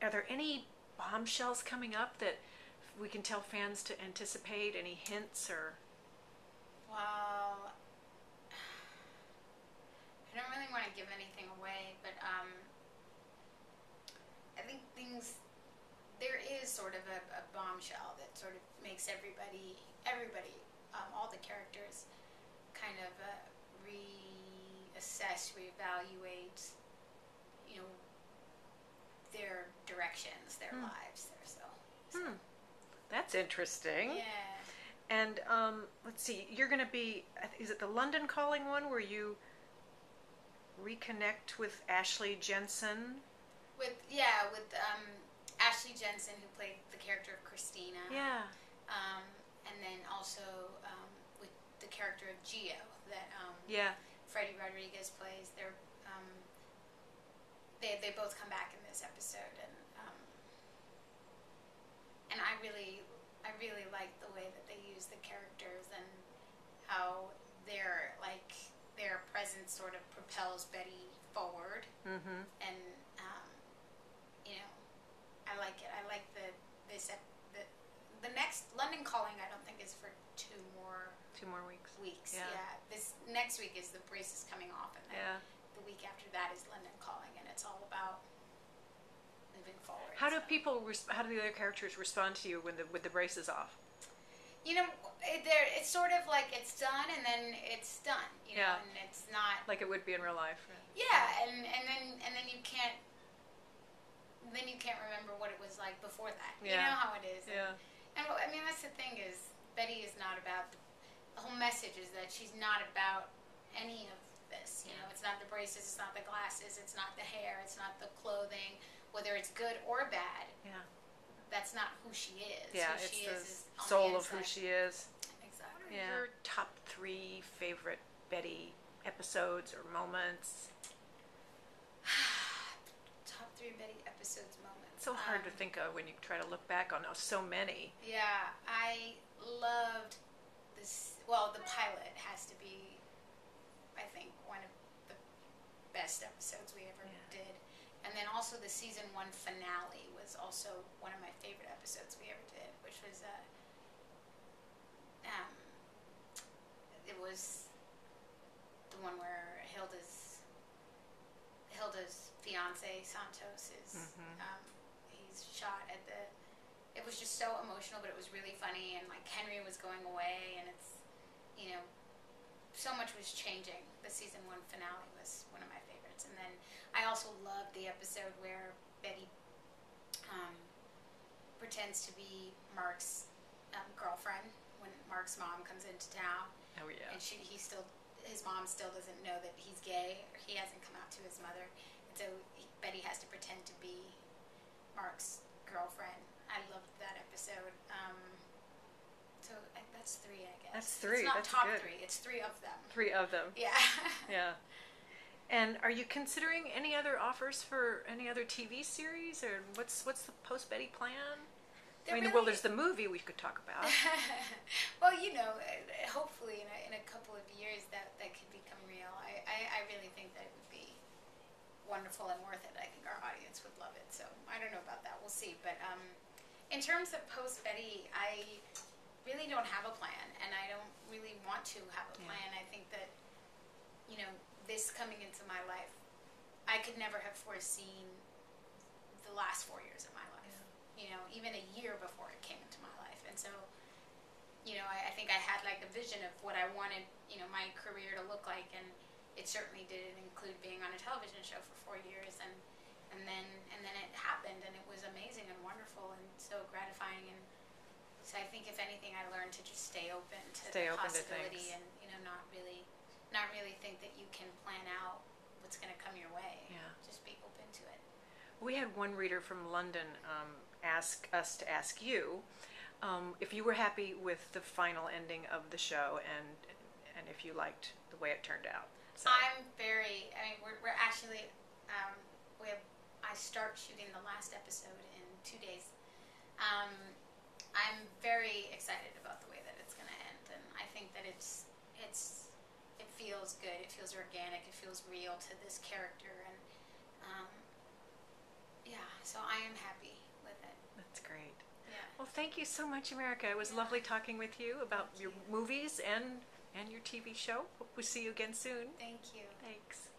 are there any bombshells coming up that we can tell fans to anticipate? Any hints or? Well, I don't really want to give anything away, but I think there is sort of a bombshell that sort of makes everybody, all the characters, kind of reassess, reevaluate, their directions, their lives, so. That's interesting. Yeah. And let's see, you're going to be, is it the London Calling one where you reconnect with Ashley Jensen? With Ashley Jensen, who played the character of Christina. Yeah. And then also with the character of Gio that Freddie Rodriguez plays. They both come back in this episode, and I really like the way that they use the characters and how their presence sort of propels Betty forward. Mm-hmm. And I like it. I like the next London Calling. I don't think is for 2 more weeks. Yeah. This next week is the braces coming off, and then the week after that is London Calling, and it's all about moving forward. How do the other characters respond to you with the braces off? It's sort of like it's done, and then it's done. And it's not like it would be in real life. Right? Yeah, and then you can't. Then you can't remember what it was like before that. You know how it is. Yeah. And I mean, that's the thing is, Betty is not about. The whole message is that she's not about any of this. It's not the braces, it's not the glasses, it's not the hair, it's not the clothing, whether it's good or bad. Yeah. That's not who she is. Yeah, who it's she the is soul of who she is. Exactly. Yeah. Your top 3 favorite Betty episodes or moments? Top 3 Betty episodes, moments. It's so hard to think of when you try to look back on so many. Yeah, I loved this. Well, the pilot has to be, I think, one of the best episodes we ever did. And then also the season 1 finale was also one of my favorite episodes we ever did, which was it was the one where Hilda's fiance Santos is he's shot at the. It was just so emotional, but it was really funny, and like Henry was going away, and it's so much was changing. The season 1 finale was one of my favorites, and then I also loved the episode where Betty pretends to be Mark's girlfriend when Mark's mom comes into town. Oh yeah. And his mom still doesn't know that he's gay, or he hasn't come out to his mother, and so Betty has to pretend to be Mark's girlfriend. I loved that episode. So that's 3, I guess. That's 3. It's not that's top good. 3. It's 3 of them. 3 of them. Yeah. Yeah. And are you considering any other offers for any other TV series, or what's the post Betty plan? There's the movie we could talk about. Well, hopefully in a couple of years that could become real. I really think that it would be wonderful and worth it. I think our audience would love it. So I don't know about that. We'll see. But in terms of post Betty, I really don't have a plan, and I don't really want to have a plan. I think that this coming into my life, I could never have foreseen the last 4 years of my life. Even a year before it came into my life. And so, I think I had like a vision of what I wanted, my career to look like, and it certainly didn't include being on a television show for 4 years, and then it happened, and it was amazing and wonderful and so gratifying. And so I think if anything, I learned to just stay open to the possibility, and not really think that you can plan out what's going to come your way. Yeah. Just be open to it. We had one reader from London ask us to ask you if you were happy with the final ending of the show, and if you liked the way it turned out. So. We're actually I start shooting the last episode in 2 days. I'm very excited about the way that it's going to end, and I think that it feels good. It feels organic. It feels real to this character, and So I am happy with it. That's great. Yeah. Well, thank you so much, America. It was Yeah. lovely talking with you about Thank your you. movies and your TV show. Hope we see you again soon. Thank you. Thanks.